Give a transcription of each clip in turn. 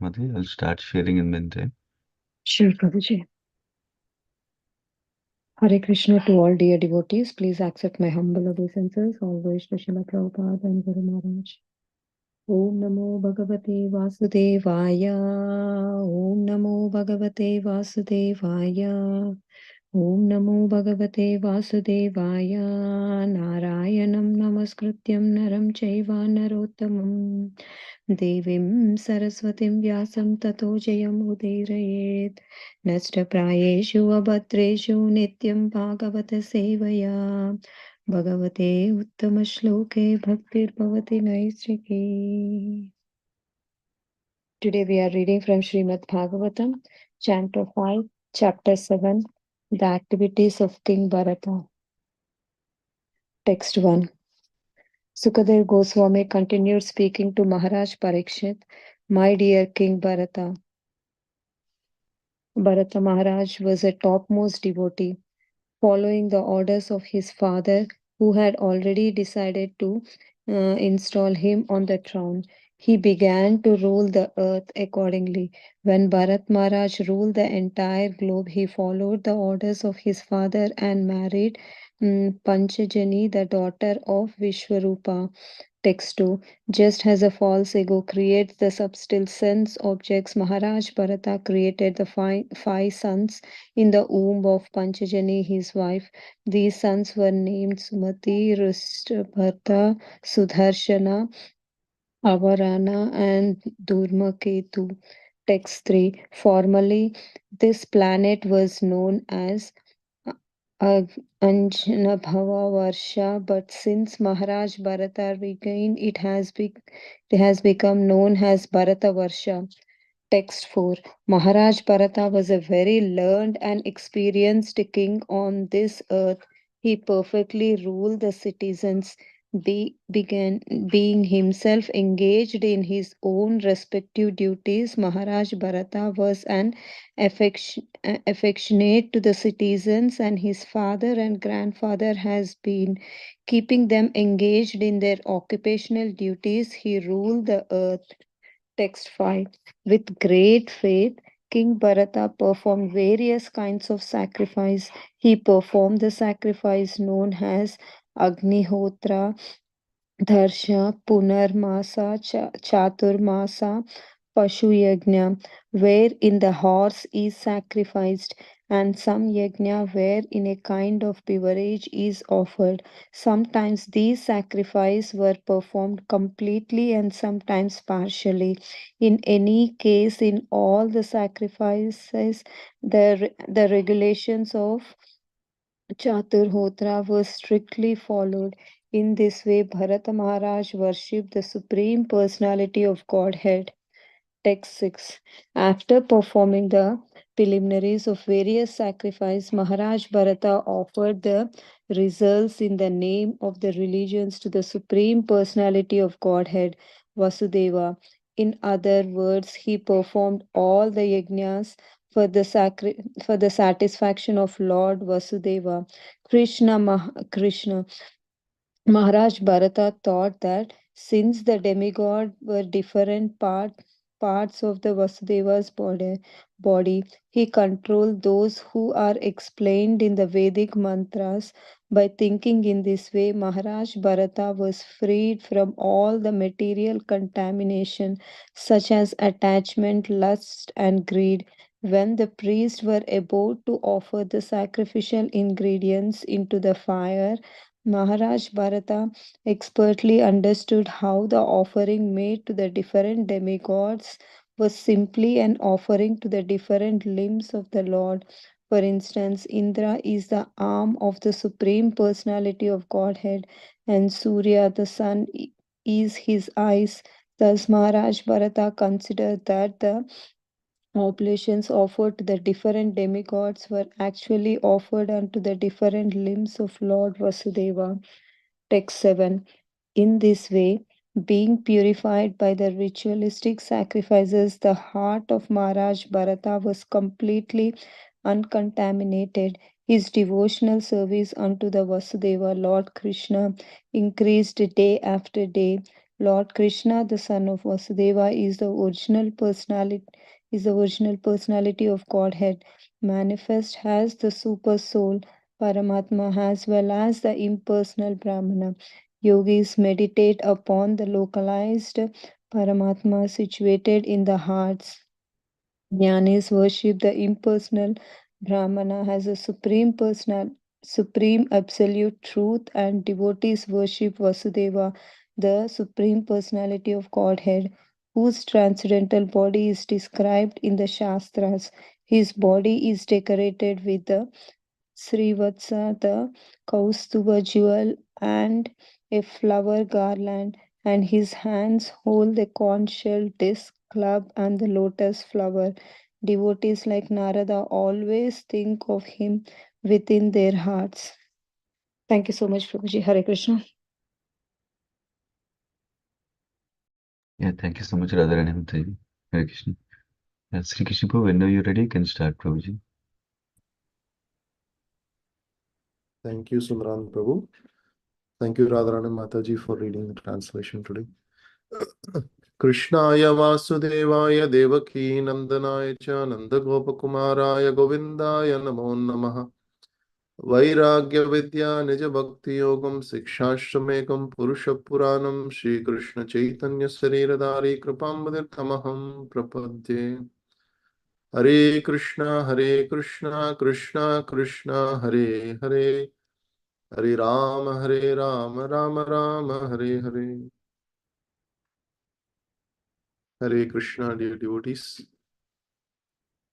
Madhi. I'll start sharing in meantime. Sure, Prabhuji. Hare Krishna to all dear devotees. Please accept my humble obeisances. Always to Srila Prabhupada and Guru Maharaj. Om Namo Bhagavate Vasudevaya. Om Namo Bhagavate Vasudevaya. Om Namo Bhagavate Vasudevaya. Narayanam Namaskrityam Naram Chaiva Narottamam. Devim Saraswatim Vyasam Tato Jayam Udirayet. Nashtaprayeshu abhadreshu nityam bhagavata sevaya. Bhagavate uttama shloke bhaktir bhavati naisriki. Today we are reading from Srimad Bhagavatam, Chapter 5, Chapter 7, The Activities of King Bharata. Text 1. Sukadev Goswami continued speaking to Maharaj Parikshit, My dear King Bharata. Bharata Maharaj was a topmost devotee, following the orders of his father, who had already decided to install him on the throne. He began to rule the earth accordingly. When Bharat Maharaj ruled the entire globe, he followed the orders of his father and married Panchajani, the daughter of Vishwarupa. Text 2. Just as a false ego creates the subtle sense objects, Maharaj Bharata created the five sons in the womb of Panchajani, his wife. These sons were named Sumati, Rustabharta, Sudarshana, Avarana, and Durmaketu. Text 3. Formerly, this planet was known as Anjanabhava Varsha, but since Maharaj Bharata regained it has become known as Bharata Varsha. Text 4. Maharaj Bharata was a very learned and experienced king on this earth. He perfectly ruled the citizens, began being himself engaged in his own respective duties. Maharaj Bharata was an affectionate to the citizens, and his father and grandfather has been keeping them engaged in their occupational duties. He ruled the earth. Text 5. With great faith, King Bharata performed various kinds of sacrifice. He performed the sacrifice known as Agnihotra, Dharsha, Punarmasa, Chaturmasa, Pashu Yajna, wherein the horse is sacrificed, and some yajna wherein a kind of beverage is offered. Sometimes these sacrifices were performed completely and sometimes partially. In any case, in all the sacrifices, the regulations of Chaturhotra was strictly followed. In this way, Bharata Maharaj worshipped the Supreme Personality of Godhead. Text 6. After performing the preliminaries of various sacrifices, Maharaj Bharata offered the results in the name of the religions to the Supreme Personality of Godhead, Vasudeva. In other words, he performed all the yajnas for the satisfaction of Lord Vasudeva. Krishna Maharaj Bharata thought that since the demigod were different parts of the Vasudeva's body, he controlled those who are explained in the Vedic mantras. By thinking in this way, Maharaj Bharata was freed from all the material contamination, such as attachment, lust, and greed. When the priests were about to offer the sacrificial ingredients into the fire, Maharaj Bharata expertly understood how the offering made to the different demigods was simply an offering to the different limbs of the Lord. For instance, Indra is the arm of the Supreme Personality of Godhead, and Surya, the sun, is his eyes. Thus, Maharaj Bharata considered that the oblations offered to the different demigods were actually offered unto the different limbs of Lord Vasudeva. Text 7. In this way, being purified by the ritualistic sacrifices, the heart of Maharaj Bharata was completely uncontaminated. His devotional service unto the Vasudeva, Lord Krishna, increased day after day. Lord Krishna, the son of Vasudeva, is the original personality of Godhead, manifest as the super soul, Paramatma, as well as the impersonal Brahmana. Yogis meditate upon the localized Paramatma situated in the hearts. Jnanis worship the impersonal Brahmana as a supreme absolute truth, and devotees worship Vasudeva, the supreme personality of Godhead, whose transcendental body is described in the Shastras. His body is decorated with the Srivatsa, the Kaustuva jewel, and a flower garland, and his hands hold the conch shell disc club and the lotus flower. Devotees like Narada always think of him within their hearts. Thank you so much, Prabhuji. Hare Krishna. Yeah, thank you so much, Radharani Mataji. Hare Krishna. Sri Krishna Prabhu, whenever you're ready, you can start, Prabhuji. Thank you, Sumran Prabhu. Thank you, Radharani Mataji, for reading the translation today. Krishnaya Vasudevaya Devaki Nandanaya Cha Nandagopakumaraya Govindaya Namo Namaha Vairagya Vidya Nija Bhakti Yogam Sikshashtamekam Purusha Puranam Shri Krishna Chaitanya Sariradari Kripambadirtamaham Prapadye Hare Krishna Krishna Krishna Hare Hare Hare Rama, Rama Rama, Hare Hare. Hare Krishna, dear devotees.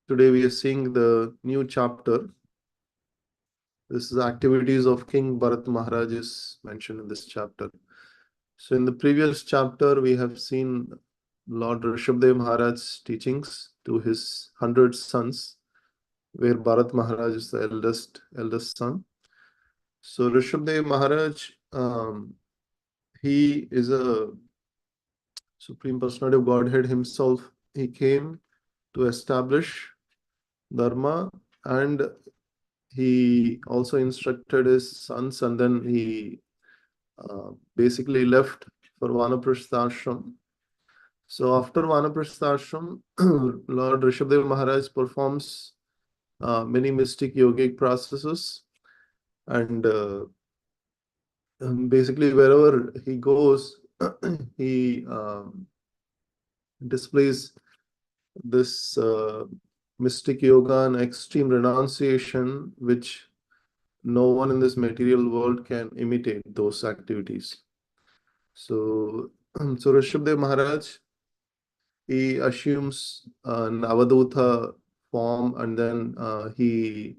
Today we are seeing the new chapter. This is activities of King Bharat Maharaj is mentioned in this chapter. So in the previous chapter, we have seen Lord Rishabdev Maharaj's teachings to his 100 sons, where Bharat Maharaj is the eldest son. So Rishabdev Maharaj, he is a Supreme Personality of Godhead himself. He came to establish Dharma, and he also instructed his sons, and then he basically left for Vanaprastha ashram. So after Vanaprastha ashram, Lord Rishabdev Maharaj performs many mystic yogic processes, and basically wherever he goes, he displays this mystic yoga and extreme renunciation, which no one in this material world can imitate those activities. So Rishabdev Maharaj, he assumes an Avaduta form, and then he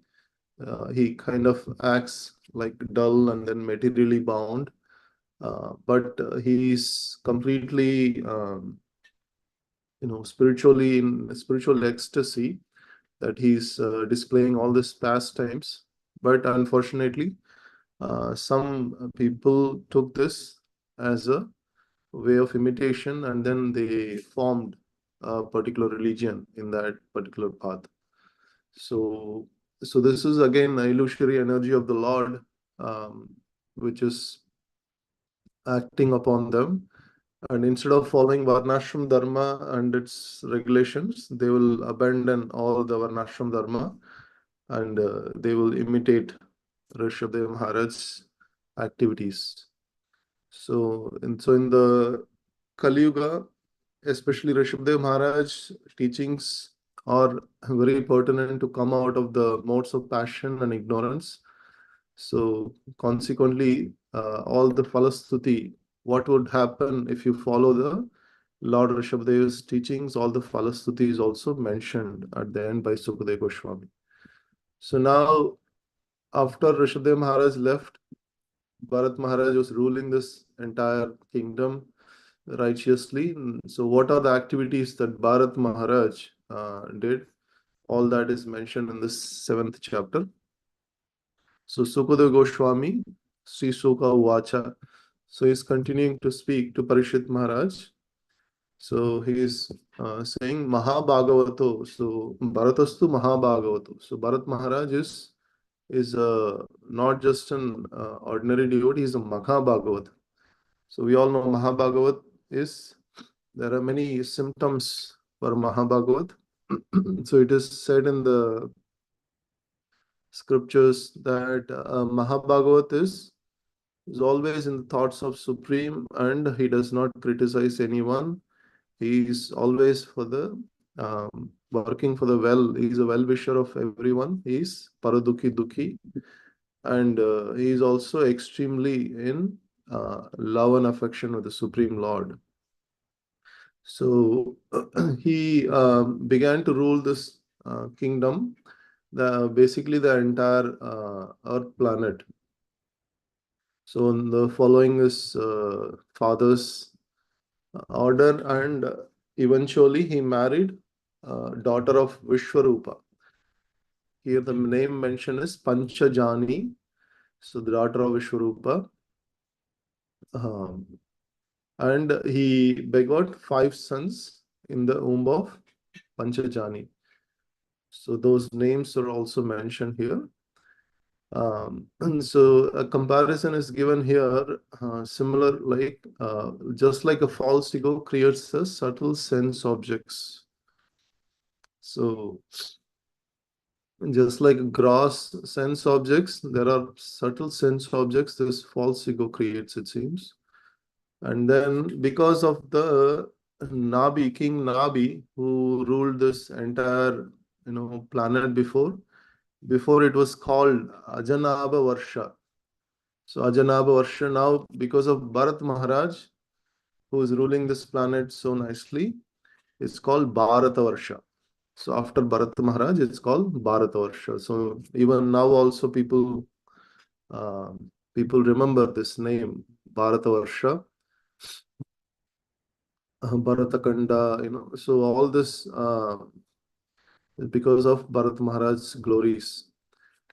kind of acts like dull and then materially bound, but he is completely spiritually in spiritual ecstasy, that he's displaying all these pastimes. But unfortunately, some people took this as a way of imitation, and then they formed a particular religion in that particular path. So this is again the illusory energy of the Lord, which is acting upon them. And instead of following Varnashram Dharma and its regulations, they will abandon all the Varnashram Dharma, and they will imitate Rishabdev Maharaj's activities. So in the Kali Yuga, especially Rishabdev Maharaj's teachings are very pertinent to come out of the modes of passion and ignorance. So consequently, all the Falastuti, what would happen if you follow the Lord Rishabdev's teachings, all the Falastuti is also mentioned at the end by Sukadeva Goswami. So now, after Rishabdev Maharaj left, Bharat Maharaj was ruling this entire kingdom righteously. So what are the activities that Bharat Maharaj did? All that is mentioned in this 7th chapter. So Sukadeva Goswami, Sri Suka Uvacha. So he's continuing to speak to Parishit Maharaj. So he is saying Mahabhagavato. So Bharatastu Mahabhagavato. So Bharat Maharaj is not just an ordinary devotee, he is a Mahabhagavat. So we all know Mahabhagavat is there are many symptoms for Mahabhagavat. So it is said in the scriptures that Mahabhagavat is always in the thoughts of Supreme, and he does not criticize anyone. He is always for the working for the well. He is a well-wisher of everyone. He is Paradukhi Dukhi, and he is also extremely in love and affection with the Supreme Lord. So he began to rule this kingdom, basically the entire Earth planet. So the following is father's order, and eventually he married daughter of Vishwarupa. Here the name mentioned is Panchajani, so the daughter of Vishwarupa. And he begot 5 sons in the womb of Panchajani. So those names are also mentioned here. And so a comparison is given here, similar like just like a false ego creates a subtle sense objects. So just like gross sense objects, there are subtle sense objects this false ego creates, it seems. And then because of the Nabi, King Nabi, who ruled this entire planet before it was called Ajanaba Varsha. So Ajanaba Varsha now, because of Bharat Maharaj, who is ruling this planet so nicely, it's called Bharata Varsha. So after Bharat Maharaj, it's called Bharata Varsha. So even now also people remember this name, Bharata Varsha, Bharata Kanda, so all this is because of Bharat Maharaj's glories.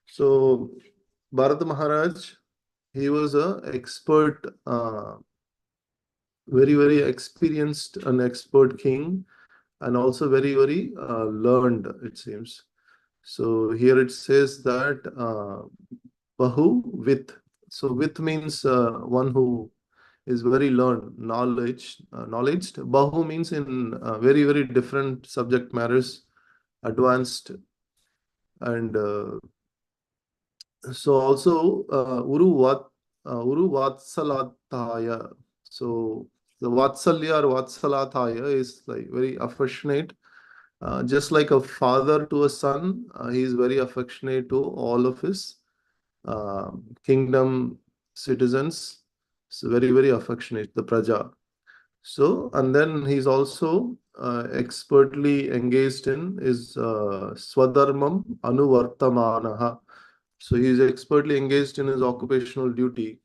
So Bharat Maharaj, he was an expert, very, very experienced and expert king, and also very, very learned, it seems. So here it says that Bahu with. So with means one who is very learned, knowledged. Bahu means in very, very different subject matters, advanced. And so also Uru Vatsalataya. So the Vatsalya or Vatsalataya is like very affectionate. Just like a father to a son, he is very affectionate to all of his kingdom citizens. So very, very affectionate, the Praja. So, and then he's also expertly engaged in his Swadharmam Anuvartamanaha. So he is expertly engaged in his occupational duty.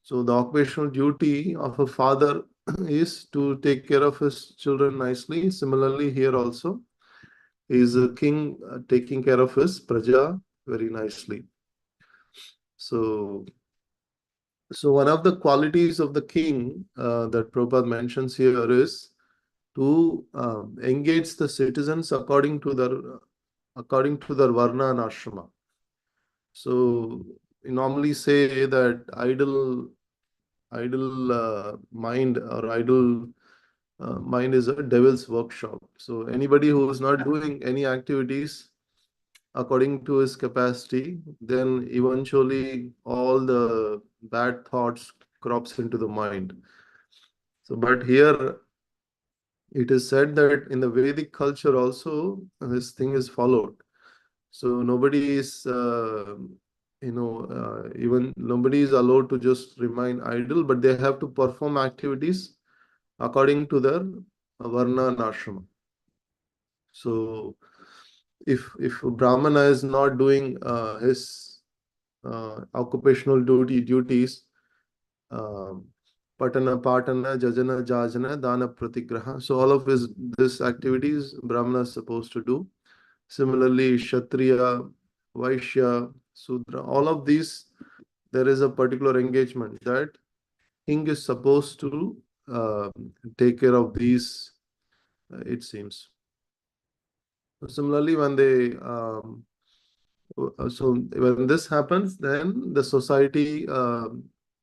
So the occupational duty of a father is to take care of his children nicely. Similarly, here also, he is a king taking care of his praja very nicely. So one of the qualities of the king that Prabhupada mentions here is to engage the citizens according to their varna and ashrama. So we normally say that idle mind or idle mind is a devil's workshop. So anybody who is not doing any activities according to his capacity, then eventually all the bad thoughts crops into the mind. So but here it is said that in the Vedic culture also this thing is followed. So nobody is even nobody is allowed to just remain idle, but they have to perform activities according to their varna and ashrama. So if Brahmana is not doing his occupational duties, patana, jajana, jajana, dana, pratigraha. So all of this activities Brahmana is supposed to do. Similarly, Kshatriya, Vaishya, Sudra, all of these, there is a particular engagement that king is supposed to take care of these, it seems. Similarly, when when this happens, then the society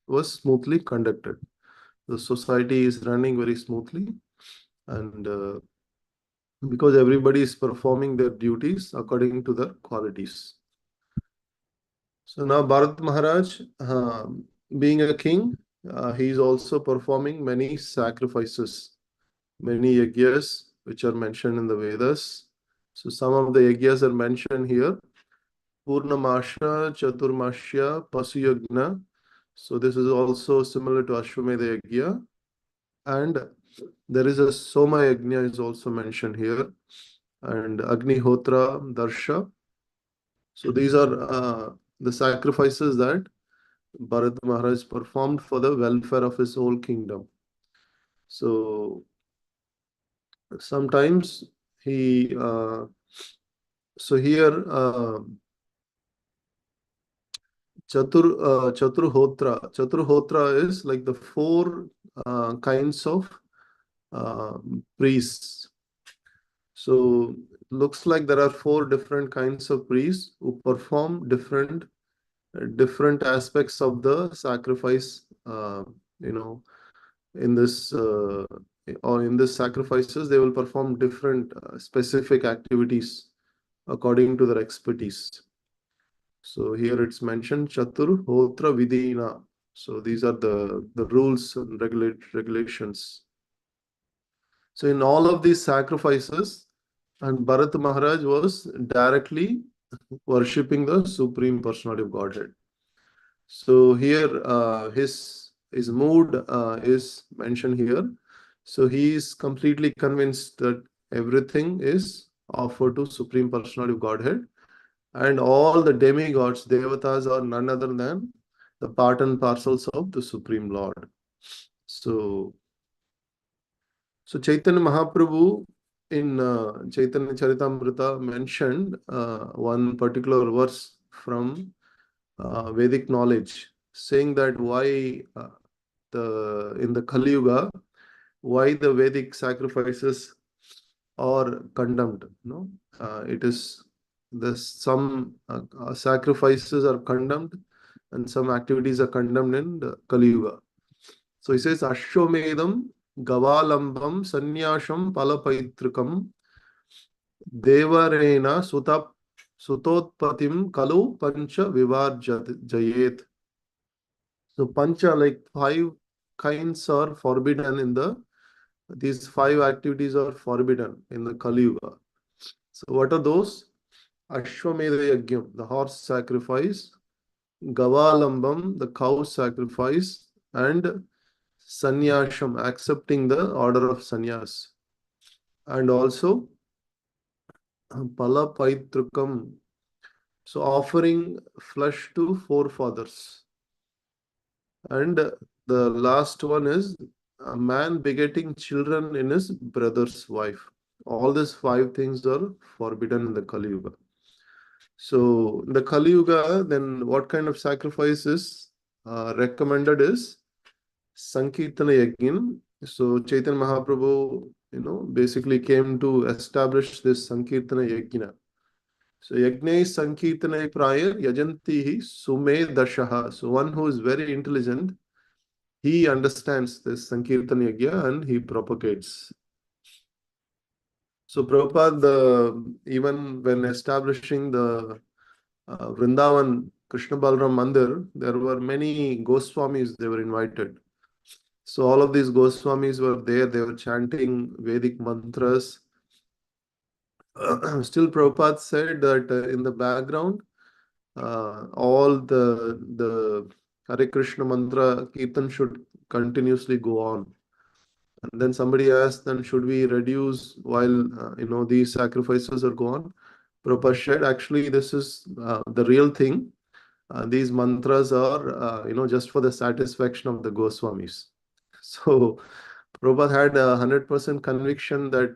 was smoothly conducted. the society is running very smoothly, and because everybody is performing their duties according to their qualities. So now Bharat Maharaj, being a king, he is also performing many sacrifices, many yajnas which are mentioned in the Vedas. So some of the yajnas are mentioned here. Purnamasha, Chaturmasya, Pasuyagna. So this is also similar to Ashwamedha Yajna. And there is a Soma Yajna is also mentioned here. And Agnihotra, Darsha. So these are the sacrifices that Bharat Maharaj performed for the welfare of his whole kingdom. So sometimes he, so here Chaturhotra is like the four kinds of priests. So looks like there are four different kinds of priests who perform different aspects of the sacrifice. In this or in this sacrifices, they will perform different specific activities according to their expertise. So here it's mentioned Chatur Hotra Vidina. So these are the rules and regulations. So in all of these sacrifices, and Bharat Maharaj was directly worshipping the Supreme Personality of Godhead. So here his mood is mentioned here. So he is completely convinced that everything is offered to Supreme Personality of Godhead, and all the demigods, devatas, are none other than the part and parcels of the Supreme Lord. So Chaitanya Mahaprabhu in Chaitanya Charitamrita mentioned one particular verse from Vedic knowledge, saying that why in the Kali Yuga, why the Vedic sacrifices are condemned. No, it is some sacrifices are condemned and some activities are condemned in the Kali Yuga. So he says Ashwamedam Gavalambam Sanyasham Palapaitrikam Devarena Sutotpatim Kalu Pancha Vivarjayet. So Pancha, like 5 kinds are forbidden in these 5 activities are forbidden in the Kali Yuga. So what are those? Ashwamedha Yagyam, the horse sacrifice, Gavalambam, the cow sacrifice, and Sanyasham, accepting the order of sannyas. And also Palapaitrukam, so offering flesh to forefathers. And the last one is a man begetting children in his brother's wife. All these 5 things are forbidden in the Kali Yuga. So in the Kali Yuga, then what kind of sacrifice is recommended is Sankirtana Yajna. So Chaitanya Mahaprabhu, basically came to establish this Sankirtana Yajna. So Yajna Sankirtana Praya Yajantihi Sume Dashaha. So one who is very intelligent, he understands this Sankirtana Yajna and he propagates. So Prabhupada, even when establishing the Vrindavan Krishna Balaram Mandir, there were many Goswamis, they were invited. So all of these Goswamis were there, they were chanting Vedic mantras. Still Prabhupada said that in the background, all the Hare Krishna mantra Kirtan should continuously go on. And then somebody asked, then should we reduce while these sacrifices are going? Prabhupada said, actually, this is the real thing. These mantras are, just for the satisfaction of the Goswamis. So Prabhupada had 100% conviction that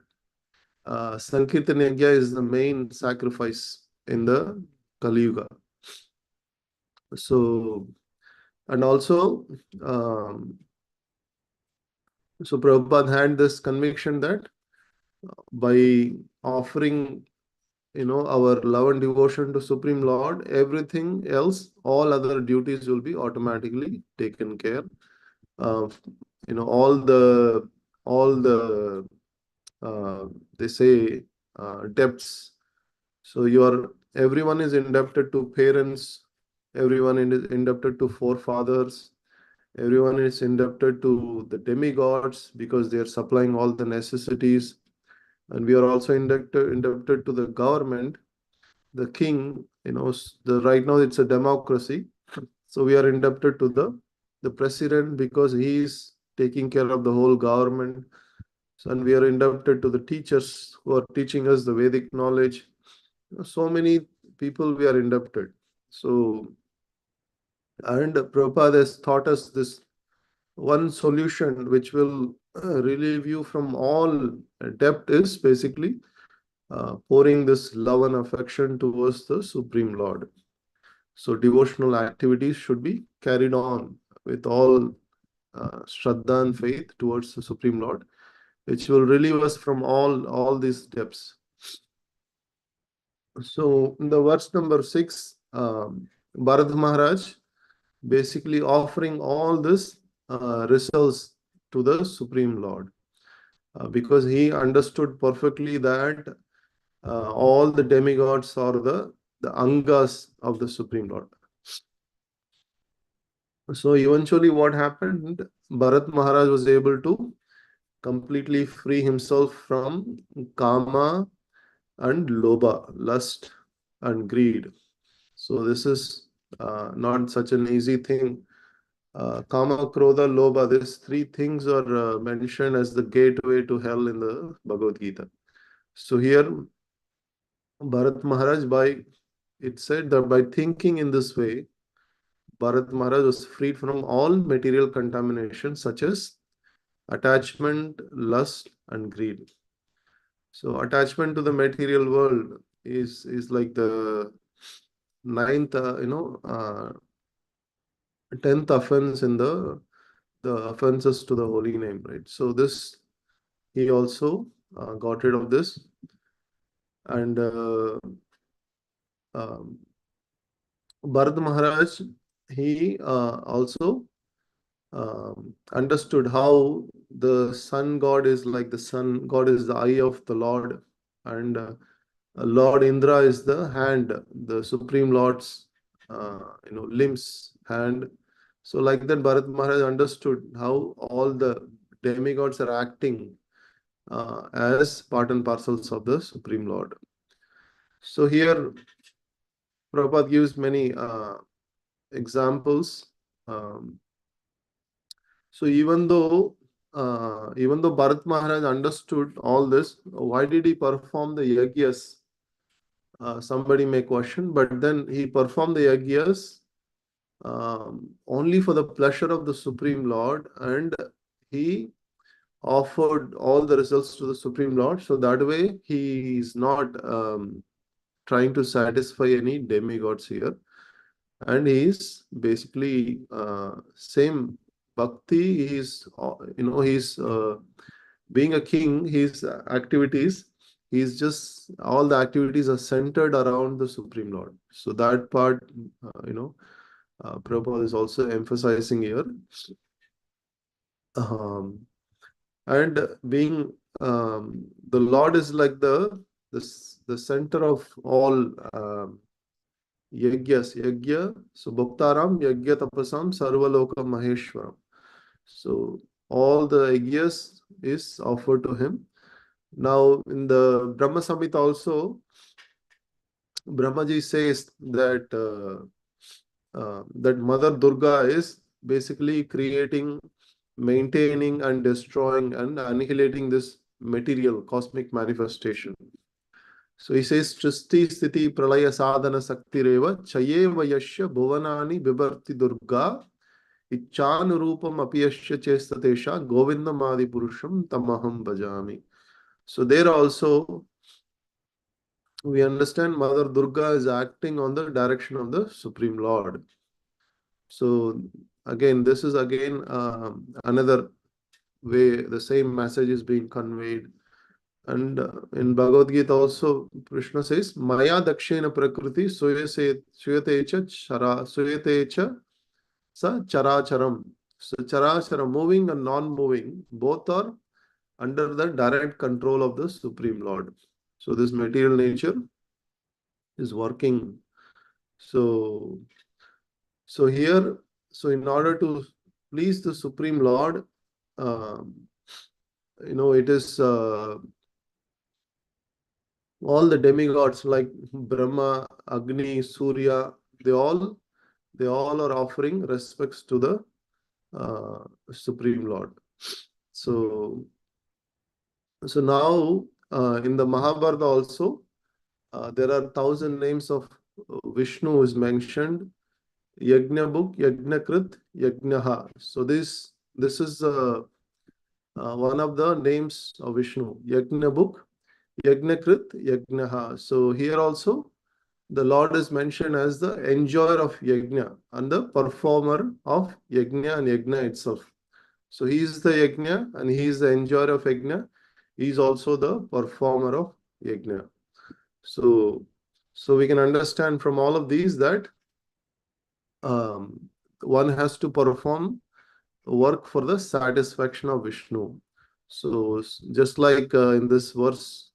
Sankirtan Yajna is the main sacrifice in the Kali Yuga. So, and also, so Prabhupada had this conviction that by offering, our love and devotion to Supreme Lord, everything else, all other duties will be automatically taken care. all the they say debts. So everyone is indebted to parents, everyone is indebted to forefathers, everyone is indebted to the demigods because they are supplying all the necessities, and we are also indebted to the government, the king. Right now it's a democracy, so we are indebted to the president because he is taking care of the whole government. And we are indebted to the teachers who are teaching us the Vedic knowledge. So many people we are indebted. So, and Prabhupada has taught us this one solution which will relieve you from all debt is basically pouring this love and affection towards the Supreme Lord. So devotional activities should be carried on with all Shraddha and faith towards the Supreme Lord, which will relieve us from all these debts. So in the verse number 6, Bharat Maharaj basically offering all this results to the Supreme Lord because he understood perfectly that all the demigods are the angas of the Supreme Lord. So eventually what happened, Bharat Maharaj was able to completely free himself from kama and lobha, lust and greed. So this is not such an easy thing. Kama, Krodha, Lobha, these three things are mentioned as the gateway to hell in the Bhagavad Gita. So here, Bharat Maharaj, it said that by thinking in this way, Bharat Maharaj was freed from all material contamination such as attachment, lust, and greed. So attachment to the material world is like the ninth, 10th offense in the offenses to the holy name, right? So this, he also got rid of this. And Bharat Maharaj, he also understood how the sun god is like the sun god is the eye of the Lord, and Lord Indra is the hand, the Supreme Lord's limbs, hand. So like that, Bharat Maharaj understood how all the demigods are acting as part and parcels of the Supreme Lord. So here, Prabhupada gives many examples. So even though Bharat Maharaj understood all this, why did he perform the yagyas? Somebody may question, but then he performed the yagyas only for the pleasure of the Supreme Lord, and he offered all the results to the Supreme Lord. So that way he is not trying to satisfy any demigods here, and he is basically same bhakti. He's being a king. His activities, he's just all the activities are centered around the Supreme Lord. So that part, Prabhupada is also emphasizing here. And being the Lord is like the center of all yagya. So bhaktaram yagya tapasam sarvaloka maheshwaram. So all the yagyas is offered to him. Now in the Brahma Samhita also, Brahmaji says that that Mother Durga is basically creating, maintaining, and destroying and annihilating this material cosmic manifestation. So he says, Tristi Sthiti Pralaya Sadhana Saktireva Chayeva Yashya Bhuvanani Bibarti Durga Icchanurupam Apiyashya Chestatesha Govindam Adi Purusham Tamaham Bhajami. So there also we understand Mother Durga is acting on the direction of the Supreme Lord. So again, this is again another way the same message is being conveyed. And in Bhagavad Gita also, Krishna says, Maya Dakshina Prakriti Suyate cha Sa Characharam. So Charachara, moving and non-moving, both are under the direct control of the Supreme Lord. So this material nature is working. So here, so in order to please the Supreme Lord, it is all the demigods like Brahma, Agni, Surya, they all are offering respects to the Supreme Lord. So now in the Mahabharata also there are 1,000 names of Vishnu is mentioned. Yajna book, Yajnakrit, Yajnaha. So this is one of the names of Vishnu. Yajna book, Yajnakrit, Yajnaha. So here also the Lord is mentioned as the enjoyer of Yajna and the performer of Yajna and Yajna itself. So he is the Yajna and he is the enjoyer of Yajna. He is also the performer of Yajna. So we can understand from all of these that one has to perform work for the satisfaction of Vishnu. So just like in this verse,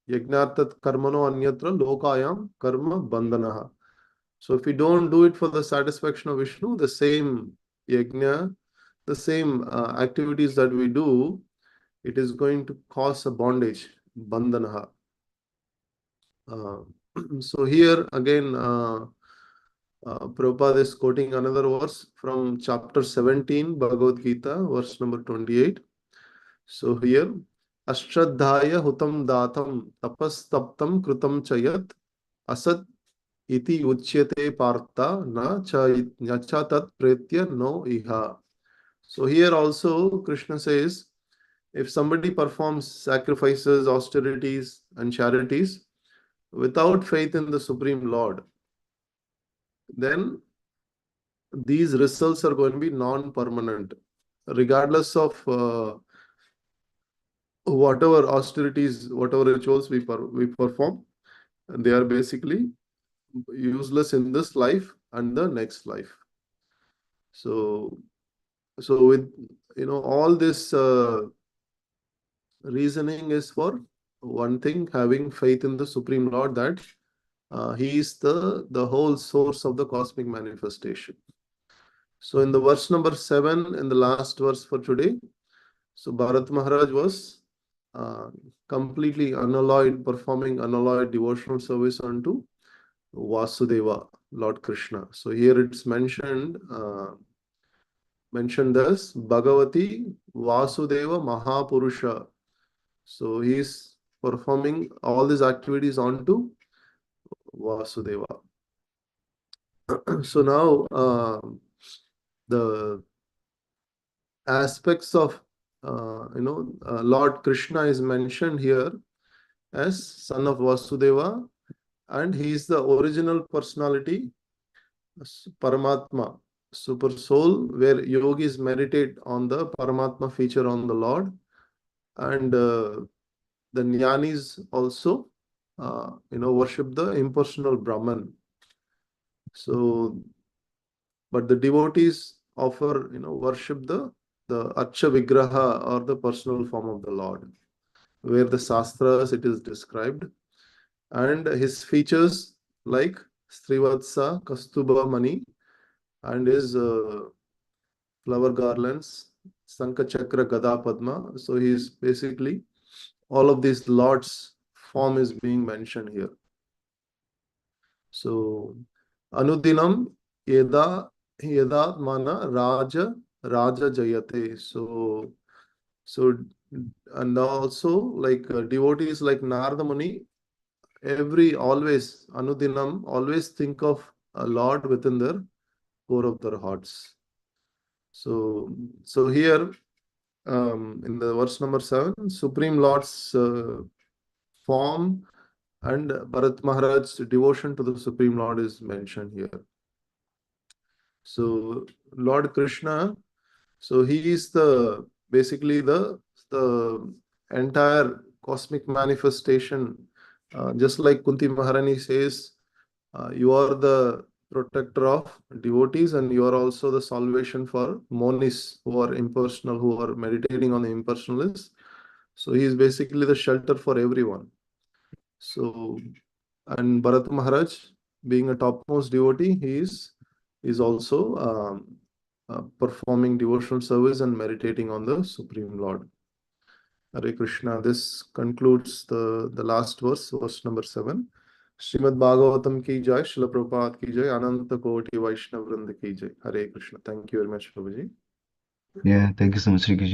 Yajnartat karmano anyatra lokayam karma bandhanaha. So if we don't do it for the satisfaction of Vishnu, the same yajna, the same activities that we do, it is going to cause a bondage, bandhanaha. So here again, Prabhupada is quoting another verse from chapter 17, Bhagavad Gita, verse number 28. So here, Ashraddhaya hutam datam tapastaptam krutam chayat asat iti uchyate partha na cha tat pretya no iha. So here also Krishna says, if somebody performs sacrifices, austerities and charities without faith in the Supreme Lord, then these results are going to be non-permanent. Regardless of whatever austerities, whatever rituals we perform, they are basically useless in this life and the next life. So with all this reasoning is for one thing, having faith in the Supreme Lord, that he is the whole source of the cosmic manifestation. So in the verse number 7, in the last verse for today, so Bharat Maharaj was completely unalloyed, performing unalloyed devotional service unto Vasudeva, Lord Krishna. So here it's mentioned as Bhagavati Vasudeva Mahapurusha. So he is performing all these activities onto Vasudeva. So now the aspects of Lord Krishna is mentioned here as son of Vasudeva, and he is the original personality, Paramatma, super soul, where yogis meditate on the Paramatma feature on the Lord, and the Jnanis also worship the impersonal Brahman. So but the devotees offer worship the Archa Vigraha, or the personal form of the Lord, where the Shastras it is described, and his features like Srivatsa, Kastuba Mani, and his flower garlands, Sankha Chakra, Gada Padma. So he is basically all of these Lord's form is being mentioned here. So Anudinam Yeda Mana Raja Jayate. So and also like devotees like Narada Muni, always Anudinam, always think of a Lord within their core of their hearts. So here in the verse number 7, Supreme Lord's form and Bharat Maharaj's devotion to the Supreme Lord is mentioned here. So Lord Krishna, so he is basically the entire cosmic manifestation. Just like Kunti Maharani says, you are the protector of devotees, and you are also the salvation for monis who are impersonal, who are meditating on the impersonalists. So he is basically the shelter for everyone. So, and Bharat Maharaj, being a topmost devotee, he is also performing devotional service and meditating on the Supreme Lord. Hare Krishna. This concludes the last verse number 7. Srimad Bhagavatam ki jai, Srila Prabhupada ki jai, Ananta Koti Vaishnav Vrinda ki jai. Hare Krishna. Thank you very much, Prabhuji. Yeah, thank you so much, Sri Krishna.